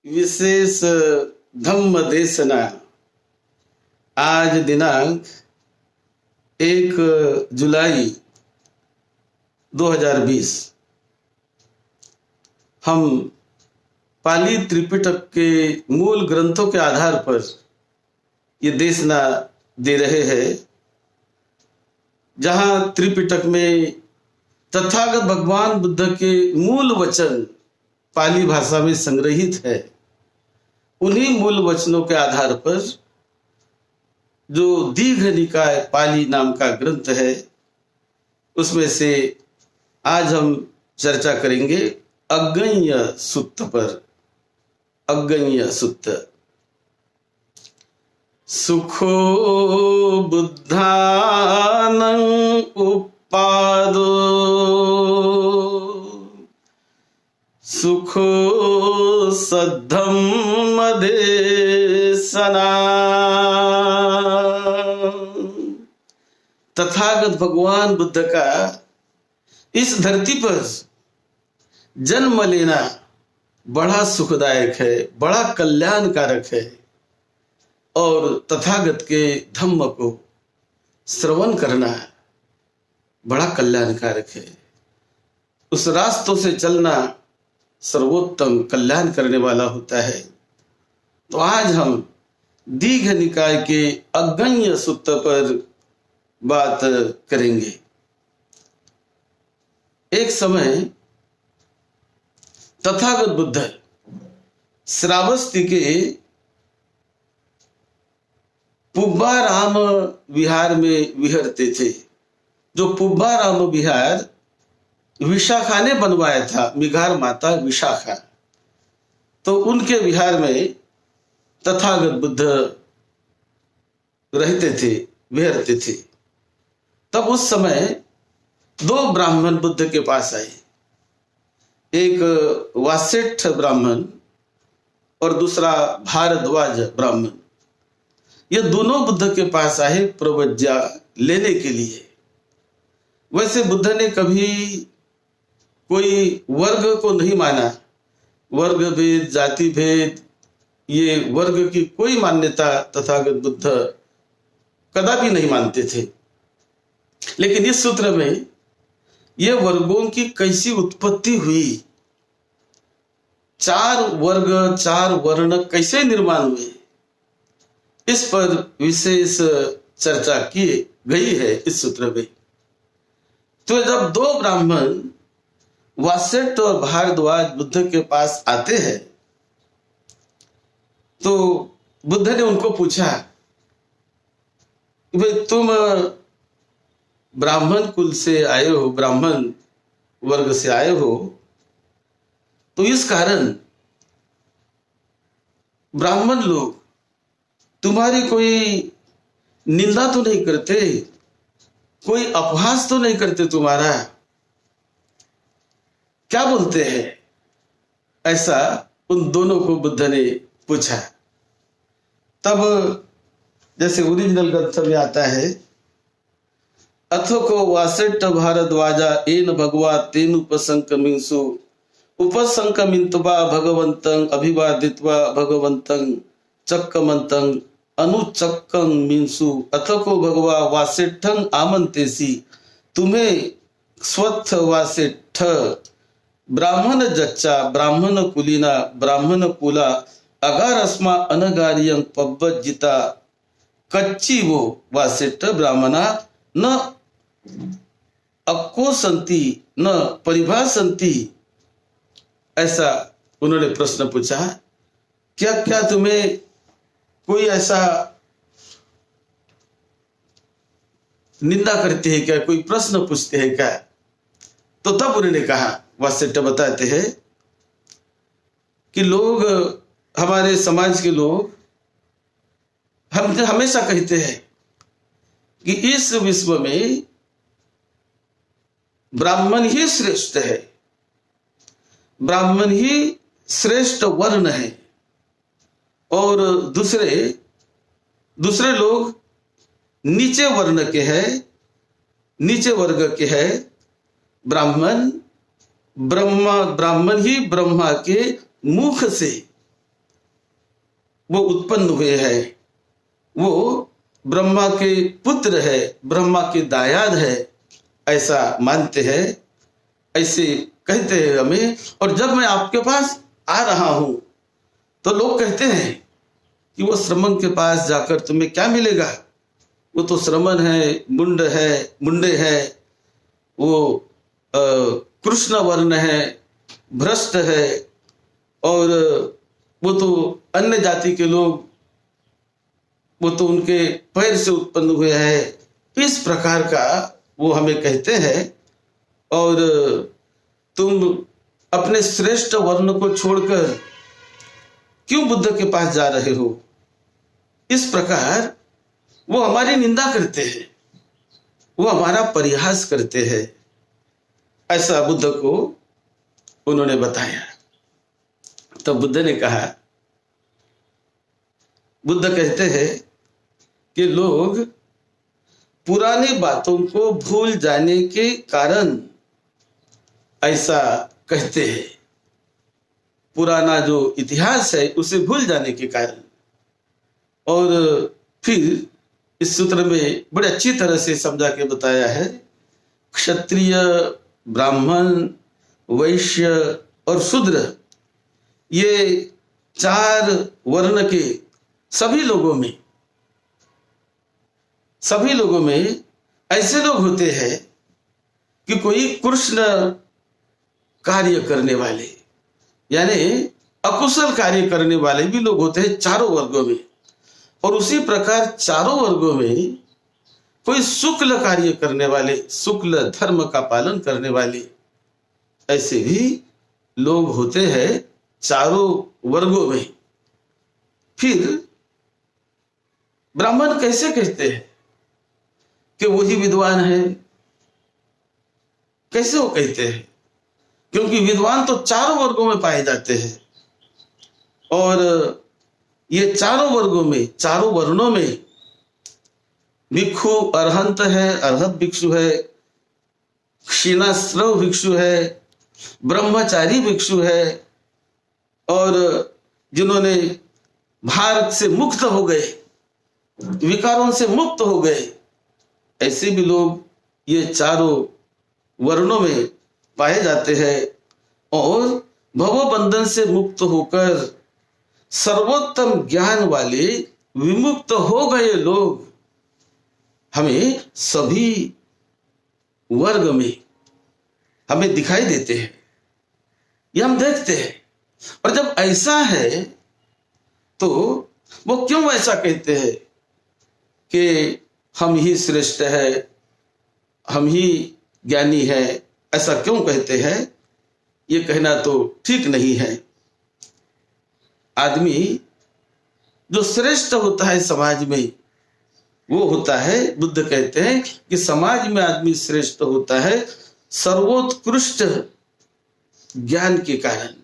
विशेष धम्म देशना आज दिनांक 1 जुलाई 2020 हम पाली त्रिपिटक के मूल ग्रंथों के आधार पर ये देशना दे रहे हैं, जहां त्रिपिटक में तथागत भगवान बुद्ध के मूल वचन पाली भाषा में संग्रहित है। उन्हीं मूल वचनों के आधार पर जो दीघ निकाय पाली नाम का ग्रंथ है, उसमें से आज हम चर्चा करेंगे अज्ञेय सुत्त पर। अज्ञेय सुत्त। सुखो बुद्धानं उपादो सुखो सद्धम्म देशना। तथागत भगवान बुद्ध का इस धरती पर जन्म लेना बड़ा सुखदायक है, बड़ा कल्याणकारक है, और तथागत के धम्म को श्रवण करना बड़ा कल्याणकारक है। उस रास्तों से चलना सर्वोत्तम कल्याण करने वाला होता है। तो आज हम दीघ निकाय के अज्ञेय सुत्त पर बात करेंगे। एक समय तथागत बुद्ध श्रावस्ती के पुब्बाराम विहार में विहरते थे। जो पुब्बाराम विहार विशाखा ने बनवाया था, मिघार माता विशाखा, तो उनके विहार में तथागत बुद्ध रहते थे, विहरते थे। तब उस समय 2 ब्राह्मण बुद्ध के पास आए, एक वासेठ ब्राह्मण और दूसरा भारद्वाज ब्राह्मण। ये दोनों बुद्ध के पास आए प्रवज्ञा लेने के लिए। वैसे बुद्ध ने कभी कोई वर्ग को नहीं माना, वर्ग भेद, जाति भेद, ये वर्ग की कोई मान्यता तथागत बुद्ध कदापि नहीं मानते थे। लेकिन इस सूत्र में ये वर्गों की कैसी उत्पत्ति हुई, 4 वर्ग 4 वर्ण कैसे निर्माण हुए, इस पर विशेष चर्चा की गई है इस सूत्र में। तो जब 2 ब्राह्मण वासेठ और भारद्वाज बुद्ध के पास आते हैं, तो बुद्ध ने उनको पूछा, भाई तुम ब्राह्मण कुल से आए हो, ब्राह्मण वर्ग से आए हो, तो इस कारण ब्राह्मण लोग तुम्हारी कोई निंदा तो नहीं करते, कोई अपहास तो नहीं करते तुम्हारा, क्या बोलते हैं? ऐसा उन दोनों को बुद्ध ने पूछा। तब जैसे ओरिजिनल ग्रंथ में आता है, अथो को वासेठ भारद्वाजा एन भगवा तेन उपसंकमिंसु उपसंकमित्वा भगवंतं अभिवादित्वा भगवंतं चक्कमंतं अनुचक्कमिंसु अथो को भगवा वासेठं आमंतेसी तुम्हें स्वत्थ वासेठ ब्राह्मण जच्चा ब्राह्मण कुलीना ब्राह्मण कुला अगारस्मा अनगारियं पब्बजिता कच्ची वो वासेठ ब्राह्मणा न अक्कोसंती न परिभासंती। ऐसा उन्होंने प्रश्न पूछा, क्या क्या तुम्हें कोई ऐसा निंदा करते हैं क्या, कोई प्रश्न पूछते हैं क्या? तो तब उन्होंने कहा, वासेठ बताते हैं कि लोग, हमारे समाज के लोग हम हमेशा कहते हैं कि इस विश्व में ब्राह्मण ही श्रेष्ठ है, ब्राह्मण ही श्रेष्ठ वर्ण है, और दूसरे लोग नीचे वर्ण के हैं, नीचे वर्ग के हैं। ब्राह्मण ही ब्रह्मा के मुख से वो उत्पन्न हुए हैं, वो ब्रह्मा के पुत्र है, ब्रह्मा के दायाद है, ऐसा मानते हैं, ऐसे कहते हैं हमें। और जब मैं आपके पास आ रहा हूं तो लोग कहते हैं कि वो श्रमण के पास जाकर तुम्हें क्या मिलेगा, वो तो श्रमण है, मुंडे है, वो कृष्ण वर्ण है, भ्रष्ट है, और वो तो अन्य जाति के लोग, वो तो उनके पैर से उत्पन्न हुए हैं। इस प्रकार का वो हमें कहते हैं। और तुम अपने श्रेष्ठ वर्ण को छोड़कर क्यों बुद्ध के पास जा रहे हो, इस प्रकार वो हमारी निंदा करते हैं, वो हमारा परिहास करते हैं। ऐसा बुद्ध को उन्होंने बताया। तो बुद्ध ने कहा, बुद्ध कहते हैं कि लोग पुरानी बातों को भूल जाने के कारण ऐसा कहते हैं, पुराना जो इतिहास है उसे भूल जाने के कारण। और फिर इस सूत्र में बड़े अच्छी तरह से समझा के बताया है, क्षत्रिय, ब्राह्मण, वैश्य और शूद्र, ये 4 वर्ण के सभी लोगों में ऐसे लोग होते हैं कि कोई कृष्ण कार्य करने वाले, यानी अकुशल कार्य करने वाले भी लोग होते हैं चारों वर्गों में। और उसी प्रकार चारों वर्गों में कोई शुक्ल कार्य करने वाले, शुक्ल धर्म का पालन करने वाले, ऐसे भी लोग होते हैं चारों वर्गों में। फिर ब्राह्मण कैसे कहते हैं कि वही विद्वान है? कैसे वो कहते हैं? क्योंकि विद्वान तो चारों वर्गों में पाए जाते हैं। और ये चारों वर्णों में भिक्षु अरहंत है, अरहत भिक्षु है, क्षीणाश्रव भिक्षु है, ब्रह्मचारी भिक्षु है, और जिन्होंने भार से मुक्त हो गए, विकारों से मुक्त हो गए, ऐसे भी लोग ये चारों वर्णों में पाए जाते हैं। और भवबंधन से मुक्त होकर सर्वोत्तम ज्ञान वाले विमुक्त हो गए लोग हमें सभी वर्ग में हमें दिखाई देते हैं, ये हम देखते हैं। और जब ऐसा है तो वो क्यों ऐसा कहते हैं कि हम ही श्रेष्ठ है, हम ही ज्ञानी है? ऐसा क्यों कहते हैं? ये कहना तो ठीक नहीं है। आदमी जो श्रेष्ठ होता है समाज में, वो होता है, बुद्ध कहते हैं कि समाज में आदमी श्रेष्ठ होता है सर्वोत्कृष्ट ज्ञान के कारण,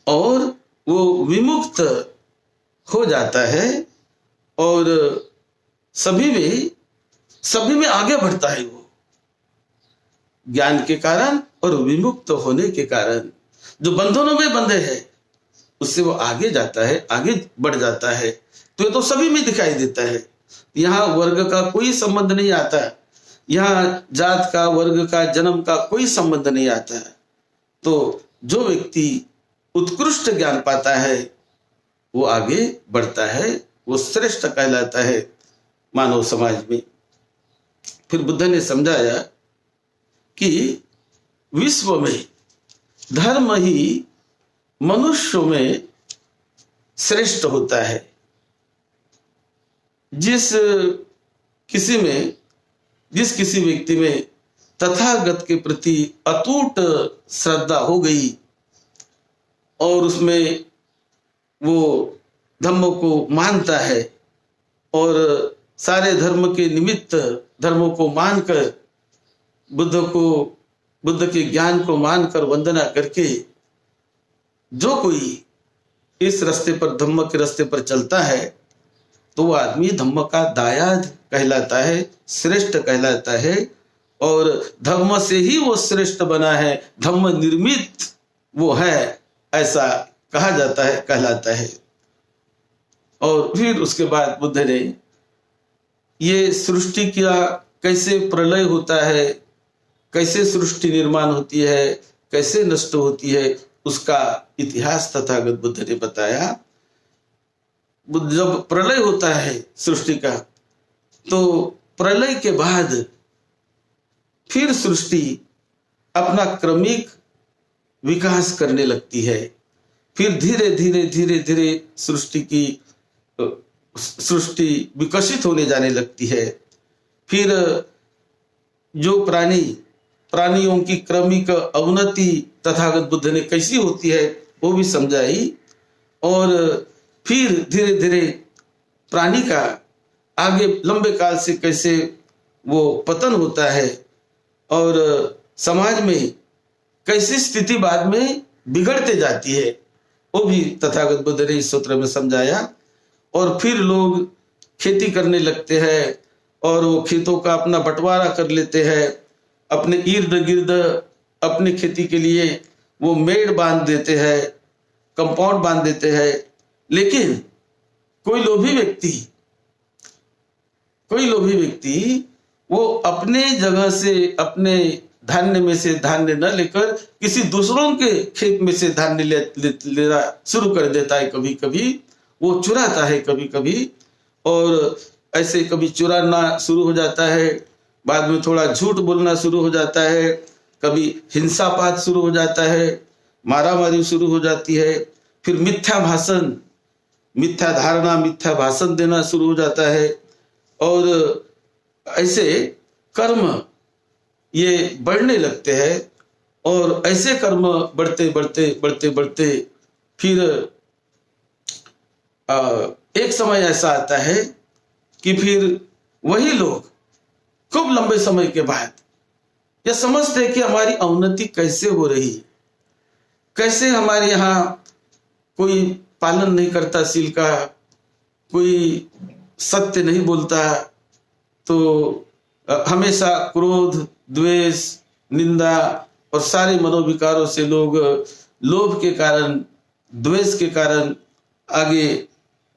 और वो विमुक्त हो जाता है और सभी में आगे बढ़ता है, वो ज्ञान के कारण और विमुक्त होने के कारण। जो बंधनों में बंधे है उससे वो आगे जाता है, आगे बढ़ जाता है। तो ये तो सभी में दिखाई देता है। यहाँ वर्ग का कोई संबंध नहीं आता, यहाँ जात का, वर्ग का, जन्म का कोई संबंध नहीं आता। तो जो व्यक्ति उत्कृष्ट ज्ञान पाता है वो आगे बढ़ता है, वो श्रेष्ठ कहलाता है मानव समाज में। फिर बुद्ध ने समझाया कि विश्व में धर्म ही मनुष्यों में श्रेष्ठ होता है। जिस किसी व्यक्ति में तथागत के प्रति अटूट श्रद्धा हो गई और उसमें वो धर्म को मानता है और सारे धर्म के निमित्त धर्मों को मानकर बुद्ध के ज्ञान को मानकर वंदना करके जो कोई इस रास्ते पर, धम्म के रास्ते पर चलता है, तो वो आदमी धम्म का दायाद कहलाता है, श्रेष्ठ कहलाता है। और धम्म से ही वो श्रेष्ठ बना है, धम्म निर्मित वो है, ऐसा कहा जाता है, कहलाता है। और फिर उसके बाद बुद्ध ने ये सृष्टि का कैसे प्रलय होता है, कैसे सृष्टि निर्माण होती है, कैसे नष्ट होती है, उसका इतिहास तथागत बुद्ध ने बताया। जब प्रलय होता है सृष्टि का, तो प्रलय के बाद फिर सृष्टि अपना क्रमिक विकास करने लगती है। फिर धीरे धीरे धीरे धीरे सृष्टि विकसित होने जाने लगती है। फिर जो प्राणियों की क्रमिक अवनति तथागत बुद्ध ने कैसी होती है वो भी समझाई। और फिर धीरे धीरे प्राणी का आगे लंबे काल से कैसे वो पतन होता है और समाज में कैसी स्थिति बाद में बिगड़ते जाती है, वो भी तथागत बुद्ध ने इस सूत्र में समझाया। और फिर लोग खेती करने लगते हैं और वो खेतों का अपना बंटवारा कर लेते हैं, अपने इर्द गिर्द अपने खेती के लिए वो मेड़ बांध देते हैं, कंपाउंड बांध देते हैं। लेकिन कोई लोभी व्यक्ति वो अपने जगह से अपने धान्य में से धान्य न लेकर किसी दूसरों के खेत में से धान्य लेना शुरू कर देता है। कभी कभी वो चुराता है, कभी कभी, और ऐसे कभी चुराना शुरू हो जाता है, बाद में थोड़ा झूठ बोलना शुरू हो जाता है, कभी हिंसापात शुरू हो जाता है, मारामारी शुरू हो जाती है, फिर मिथ्या धारणा, मिथ्या भाषण देना शुरू हो जाता है। और ऐसे कर्म ये बढ़ने लगते हैं और ऐसे कर्म बढ़ते फिर एक समय ऐसा आता है कि फिर वही लोग खूब लंबे समय के बाद यह समझते हैं कि हमारी अवनति कैसे हो रही, कैसे हमारे यहाँ कोई पालन नहीं करता सील का, कोई सत्य नहीं बोलता, तो हमेशा क्रोध, द्वेष, निंदा और सारे मनोविकारों से लोग लोभ के कारण, द्वेष के कारण आगे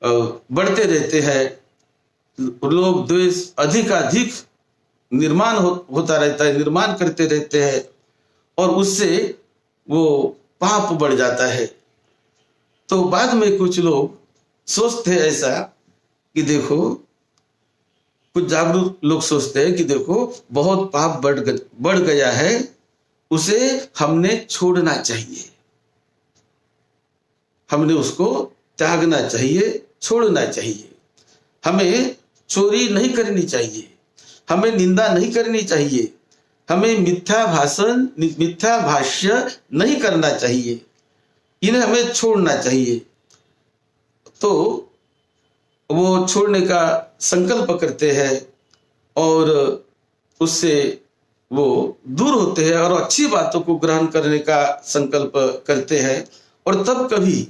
बढ़ते रहते हैं। लोभ द्वेष अधिक निर्माण होता रहता है, निर्माण करते रहते हैं और उससे वो पाप बढ़ जाता है। तो बाद में कुछ लोग सोचते हैं ऐसा कि देखो, कुछ जागरूक लोग सोचते हैं कि देखो बहुत पाप बढ़ गया है, उसे हमने छोड़ना चाहिए, हमने उसको त्यागना चाहिए, छोड़ना चाहिए। हमें चोरी नहीं करनी चाहिए, हमें निंदा नहीं करनी चाहिए, हमें मिथ्या भाष्य नहीं करना चाहिए, इन्हें हमें छोड़ना चाहिए। तो वो छोड़ने का संकल्प करते हैं और उससे वो दूर होते हैं और अच्छी बातों को ग्रहण करने का संकल्प करते हैं। और तब कभी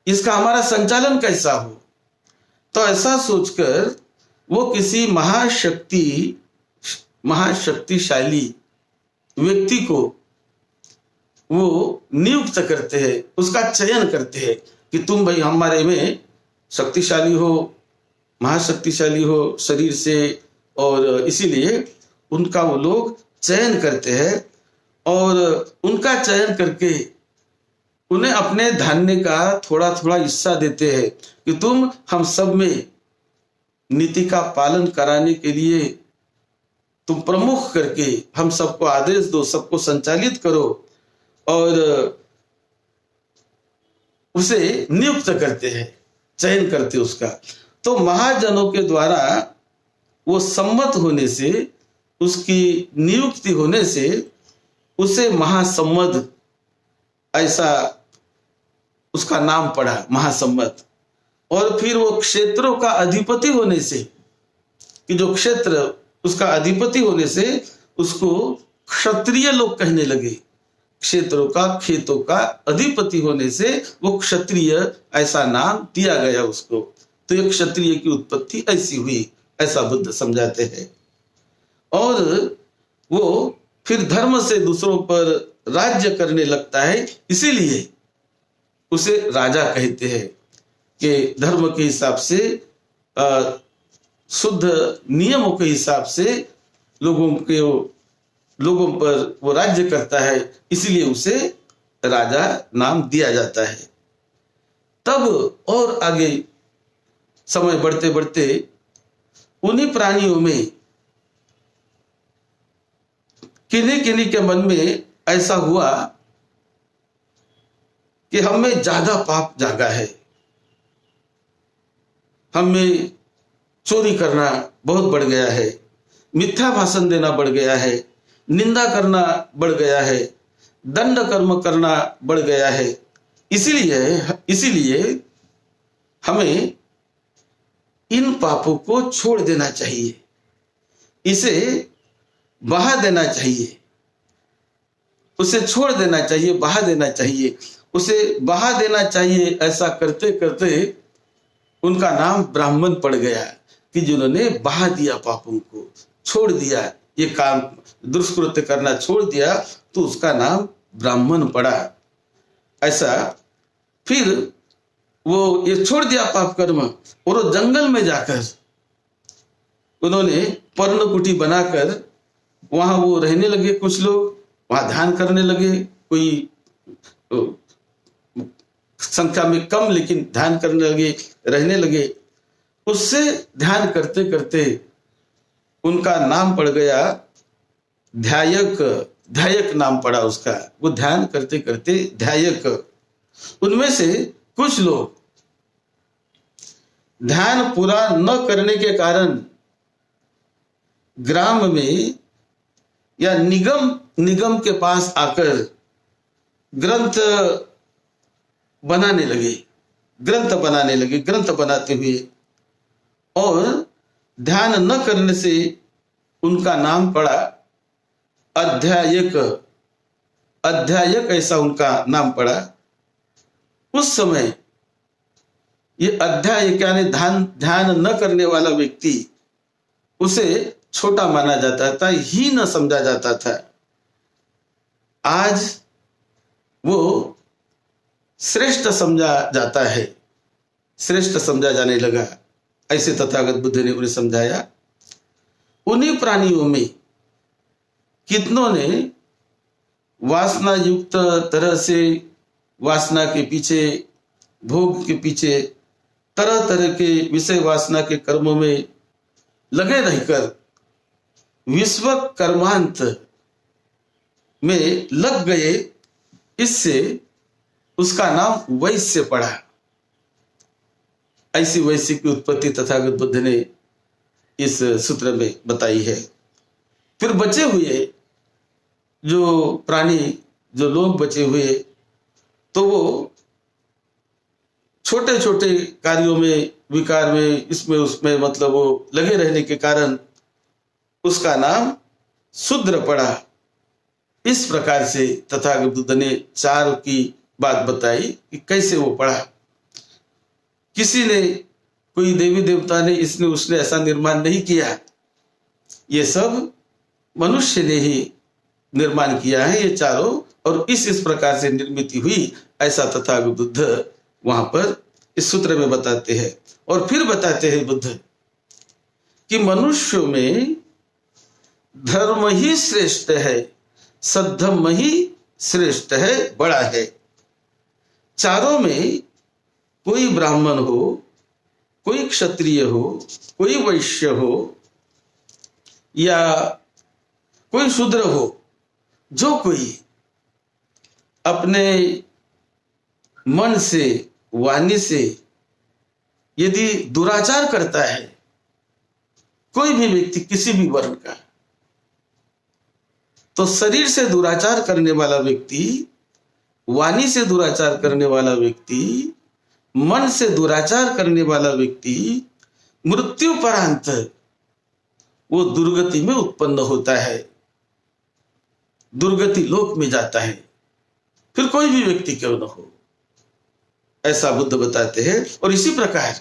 इसका हमारा संचालन कैसा हो, तो ऐसा सोचकर वो किसी महाशक्तिशाली व्यक्ति को वो नियुक्त करते हैं, उसका चयन करते हैं कि तुम भाई हमारे में शक्तिशाली हो, महाशक्तिशाली हो शरीर से, और इसीलिए उनका वो लोग चयन करते हैं और उनका चयन करके उन्हें अपने धान्य का थोड़ा थोड़ा हिस्सा देते हैं कि तुम हम सब में नीति का पालन कराने के लिए तुम प्रमुख करके हम सबको आदेश दो, सबको संचालित करो, और उसे नियुक्त करते हैं, चयन करते उसका। तो महाजनों के द्वारा वो सम्मत होने से, उसकी नियुक्ति होने से उसे महासम्मत, ऐसा उसका नाम पड़ा, महासम्मत। और फिर वो क्षेत्रों का अधिपति होने से, कि जो क्षेत्र उसका अधिपति होने से उसको क्षत्रिय लोग कहने लगे, क्षेत्रों का, खेतों का अधिपति होने से वो क्षत्रिय ऐसा नाम दिया गया उसको। तो एक क्षत्रिय की उत्पत्ति ऐसी हुई, ऐसा बुद्ध समझाते हैं। और वो फिर धर्म से दूसरों पर राज्य करने लगता है, इसीलिए उसे राजा कहते हैं। के धर्म के हिसाब से, शुद्ध नियमों के हिसाब से लोगों पर वो राज्य करता है, इसलिए उसे राजा नाम दिया जाता है। तब और आगे समय बढ़ते बढ़ते उन्हीं प्राणियों में किन्हीं किन्हीं के मन में ऐसा हुआ कि हमें ज्यादा पाप जागा है, हमें चोरी करना बहुत बढ़ गया है, मिथ्या भाषण देना बढ़ गया है, निंदा करना बढ़ गया है, दंड कर्म करना बढ़ गया है। इसीलिए हमें इन पापों को छोड़ देना चाहिए, इसे बहा देना चाहिए, उसे छोड़ देना चाहिए, बहा देना चाहिए, उसे बहा देना चाहिए। ऐसा करते करते उनका नाम ब्राह्मण पड़ गया कि जिन्होंने बहा दिया, पापों को छोड़ दिया, ये काम दुष्कृत्य करना छोड़ दिया, तो उसका नाम ब्राह्मण पड़ा। ऐसा फिर वो ये छोड़ दिया पाप कर्म, और वो जंगल में जाकर उन्होंने पर्णकुटी बनाकर वहां वो रहने लगे। कुछ लोग वहां ध्यान करने लगे, कोई संख्या में कम, लेकिन ध्यान करने लगे, रहने लगे। उससे ध्यान करते करते उनका नाम पड़ गया ध्यायक। ध्यायक नाम पड़ा उसका, वो ध्यान करते करते ध्यायक। उनमें से कुछ लोग ध्यान पूरा न करने के कारण ग्राम में या निगम के पास आकर ग्रंथ बनाने लगे, ग्रंथ बनाते हुए, और ध्यान न करने से उनका नाम पड़ा अध्यायक। ऐसा उनका नाम पड़ा। उस समय ये अध्यायक यानी ध्यान न करने वाला व्यक्ति, उसे छोटा माना जाता था, हीन समझा जाता था। आज वो श्रेष्ठ समझा जाता है, श्रेष्ठ समझा जाने लगा। ऐसे तथागत बुद्ध ने उन्हें समझाया। उन्हीं प्राणियों में कितनों ने वासना युक्त तरह से, वासना के पीछे, भोग के पीछे, तरह तरह के विषय वासना के कर्मों में लगे रहकर विश्व कर्मांत में लग गए। इससे उसका नाम वैश्य पड़ा। ऐसी वैश्य की उत्पत्ति तथागत बुद्ध ने इस सूत्र में बताई है। फिर बचे हुए जो प्राणी, जो लोग बचे हुए, तो वो छोटे छोटे कार्यों में, विकार में, इसमें उसमें, मतलब वो लगे रहने के कारण उसका नाम शूद्र पड़ा। इस प्रकार से तथागत बुद्ध ने चार की बात बताई कि कैसे वो पड़ा। किसी ने, कोई देवी देवता ने, इसने उसने ऐसा निर्माण नहीं किया, ये सब मनुष्य ने ही निर्माण किया है ये चारों, और इस प्रकार से निर्मित हुई, ऐसा तथागत बुद्ध वहां पर इस सूत्र में बताते हैं। और फिर बताते हैं बुद्ध कि मनुष्य में धर्म ही श्रेष्ठ है, सद्धर्म ही श्रेष्ठ है, बड़ा है। चारों में कोई ब्राह्मण हो, कोई क्षत्रिय हो, कोई वैश्य हो, या कोई शूद्र हो, जो कोई अपने मन से, वाणी से यदि दुराचार करता है, कोई भी व्यक्ति किसी भी वर्ण का, तो शरीर से दुराचार करने वाला व्यक्ति, वाणी से दुराचार करने वाला व्यक्ति, मन से दुराचार करने वाला व्यक्ति मृत्यु परांत वो दुर्गति में उत्पन्न होता है, दुर्गति लोक में जाता है, फिर कोई भी व्यक्ति क्यों न हो, ऐसा बुद्ध बताते हैं। और इसी प्रकार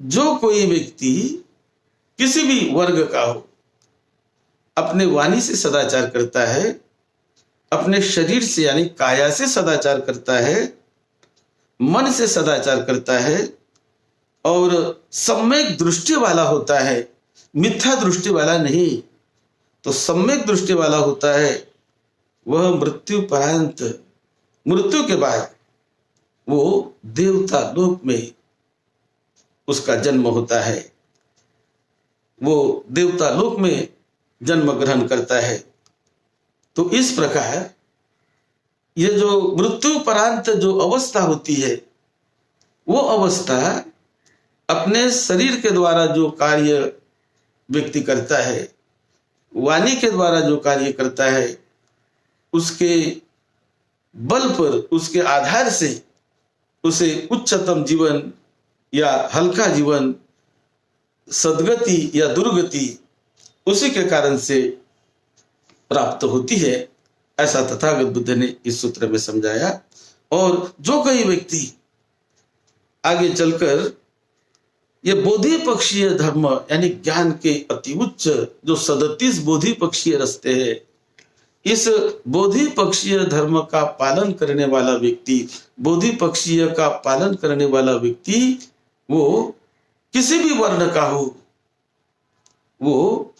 जो कोई व्यक्ति किसी भी वर्ग का हो, अपने वाणी से सदाचार करता है, अपने शरीर से यानी काया से सदाचार करता है, मन से सदाचार करता है और सम्यक दृष्टि वाला होता है, मिथ्या दृष्टि वाला नहीं। तो सम्यक दृष्टि वाला होता है वह मृत्यु परांत, मृत्यु के बाद वो देवता लोक में उसका जन्म होता है, वो देवता लोक में जन्म ग्रहण करता है। तो इस प्रकार ये जो मृत्यु परांत जो अवस्था होती है, वो अवस्था अपने शरीर के द्वारा जो कार्य व्यक्ति करता है, वाणी के द्वारा जो कार्य करता है, उसके बल पर, उसके आधार से उसे उच्चतम जीवन या हल्का जीवन, सद्गति या दुर्गति उसी के कारण से प्राप्त होती है। ऐसा तथागत बुद्ध ने इस सूत्र में समझाया। और जो कई व्यक्ति आगे चलकर ये बोधि पक्षीय धर्म यानी ज्ञान के अति उच्च जो 37 बोधि पक्षीय रास्ते हैं, इस बोधि पक्षीय धर्म का पालन करने वाला व्यक्ति, बोधि पक्षीय का पालन करने वाला व्यक्ति वो किसी भी वर्ण का हो, वो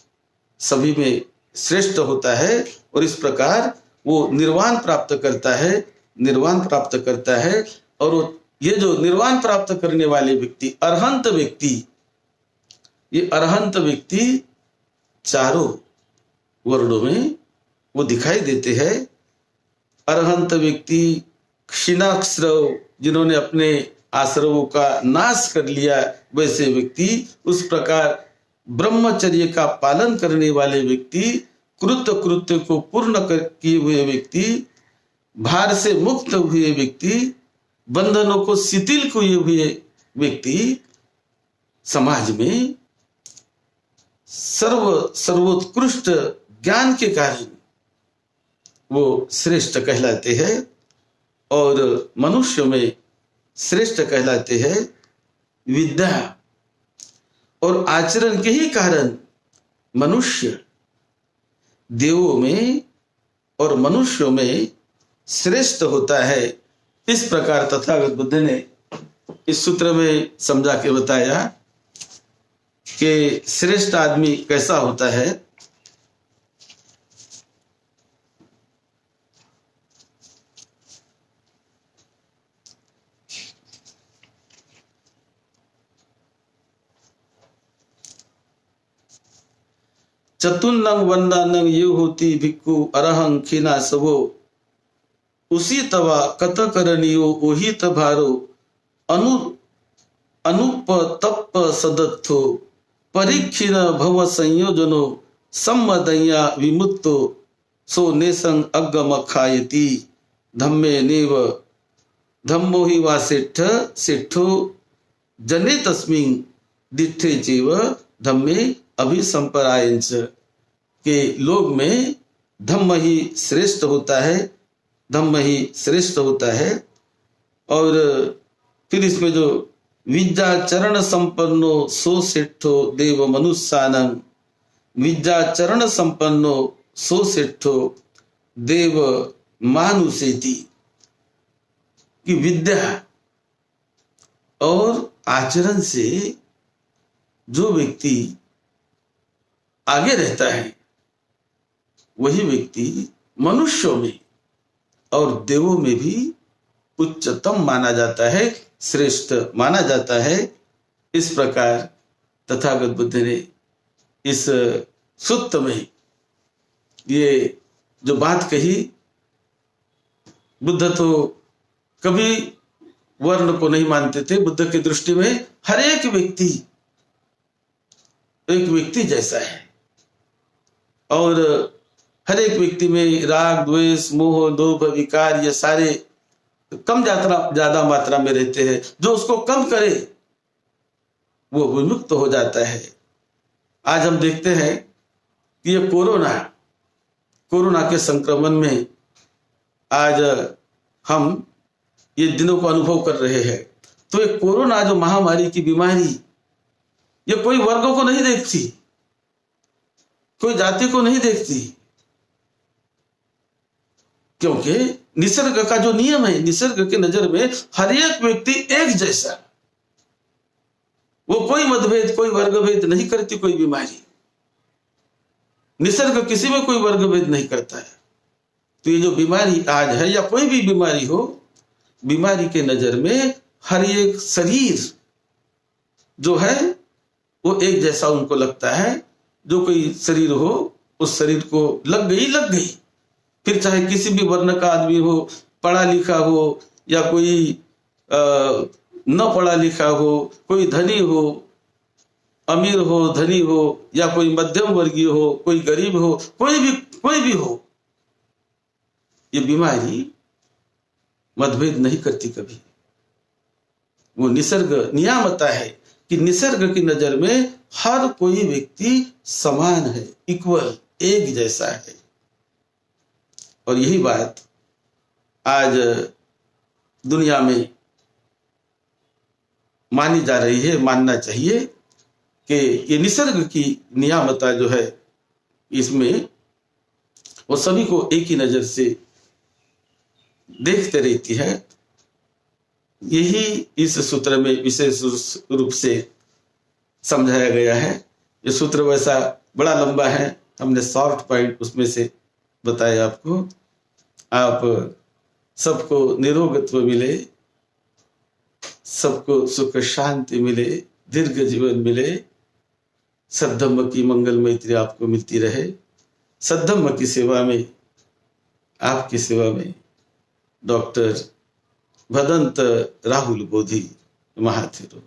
सभी में श्रेष्ठ होता है और इस प्रकार वो निर्वाण प्राप्त करता है, निर्वाण प्राप्त करता है। और ये जो निर्वाण प्राप्त करने वाले व्यक्ति, अरहंत व्यक्ति, ये अरहंत व्यक्ति चारों वर्णों में वो दिखाई देते हैं। अरहंत व्यक्ति क्षीणाश्रव, जिन्होंने अपने आश्रवों का नाश कर लिया, वैसे व्यक्ति, उस प्रकार ब्रह्मचर्य का पालन करने वाले व्यक्ति, कृत्य को पूर्ण किए हुए व्यक्ति, भार से मुक्त हुए व्यक्ति, बंधनों को शिथिल किए हुए व्यक्ति समाज में सर्वोत्कृष्ट ज्ञान के कारण वो श्रेष्ठ कहलाते हैं और मनुष्य में श्रेष्ठ कहलाते हैं। विद्या और आचरण के ही कारण मनुष्य देवों में और मनुष्यों में श्रेष्ठ होता है। इस प्रकार तथागत बुद्ध ने इस सूत्र में समझा के बताया कि श्रेष्ठ आदमी कैसा होता है। चतुर्नंग वंदानंग ये होती भिक्खु अरहं खीना सबो, उसी तवा कत करनियो ओही तभारो, अनुप तप सदत्थो परीक्षिण भव संयोजनो, सम्मदया विमुक्तो सो नेसंग अग्गम खायति, धम्मे नेव धम्मो ही वा सेठो जने तस्मिन् दिठे चेव धम्मे अभिसंपरायंच, के लोग में धम्म ही श्रेष्ठ होता है, धम्म ही श्रेष्ठ होता है। और फिर इसमें जो विद्या चरण संपन्नो सो सेठो देव मनुष्यानं, विद्या चरण संपन्नो सो सेठो देव मानुषेति, कि विद्या और आचरण से जो व्यक्ति आगे रहता है वही व्यक्ति मनुष्यों में और देवों में भी उच्चतम माना जाता है, श्रेष्ठ माना जाता है। इस प्रकार तथागत बुद्ध ने इस सूत्र में ये जो बात कही, बुद्ध तो कभी वर्ण को नहीं मानते थे। बुद्ध की दृष्टि में हर एक व्यक्ति जैसा है और हर एक व्यक्ति में राग, द्वेष, मोह, लोभ, विकार ये सारे कम ज्यादा मात्रा में रहते हैं। जो उसको कम करे वो विमुक्त हो जाता है। आज हम देखते हैं कि ये कोरोना के संक्रमण में आज हम ये दिनों को अनुभव कर रहे हैं। तो ये कोरोना जो महामारी की बीमारी, ये कोई वर्गों को नहीं देखती, कोई जाति को नहीं देखती, क्योंकि निसर्ग का जो नियम है, निसर्ग की नजर में हर एक व्यक्ति एक जैसा, वो कोई मतभेद, कोई वर्गभेद नहीं करती कोई बीमारी। निसर्ग किसी में कोई वर्गभेद नहीं करता है। तो ये जो बीमारी आज है या कोई भी बीमारी हो, बीमारी के नजर में हर एक शरीर जो है वो एक जैसा उनको लगता है। जो कोई शरीर हो, उस शरीर को लग गई, फिर चाहे किसी भी वर्ण का आदमी हो, पढ़ा लिखा हो या कोई न पढ़ा लिखा हो, कोई धनी हो, अमीर हो, धनी हो, या कोई मध्यम वर्गीय हो, कोई गरीब हो, कोई भी हो, ये बीमारी मतभेद नहीं करती कभी। वो निसर्ग नियामता है कि निसर्ग की नजर में हर कोई व्यक्ति समान है, इक्वल, एक जैसा है। और यही बात आज दुनिया में मानी जा रही है, मानना चाहिए कि ये निसर्ग की नियामता जो है, इसमें वो सभी को एक ही नजर से देखते रहती है। यही इस सूत्र में विशेष रूप से समझाया गया है। ये सूत्र वैसा बड़ा लंबा है, हमने शॉर्ट पॉइंट उसमें से बताया आपको। आप सबको निरोगत्व मिले, सबको सुख शांति मिले, दीर्घ जीवन मिले, सद्धम्म की मंगल मैत्री आपको मिलती रहे। सद्धम्म की सेवा में, आपकी सेवा में डॉक्टर भदंत राहुल बोधी महाथिरो।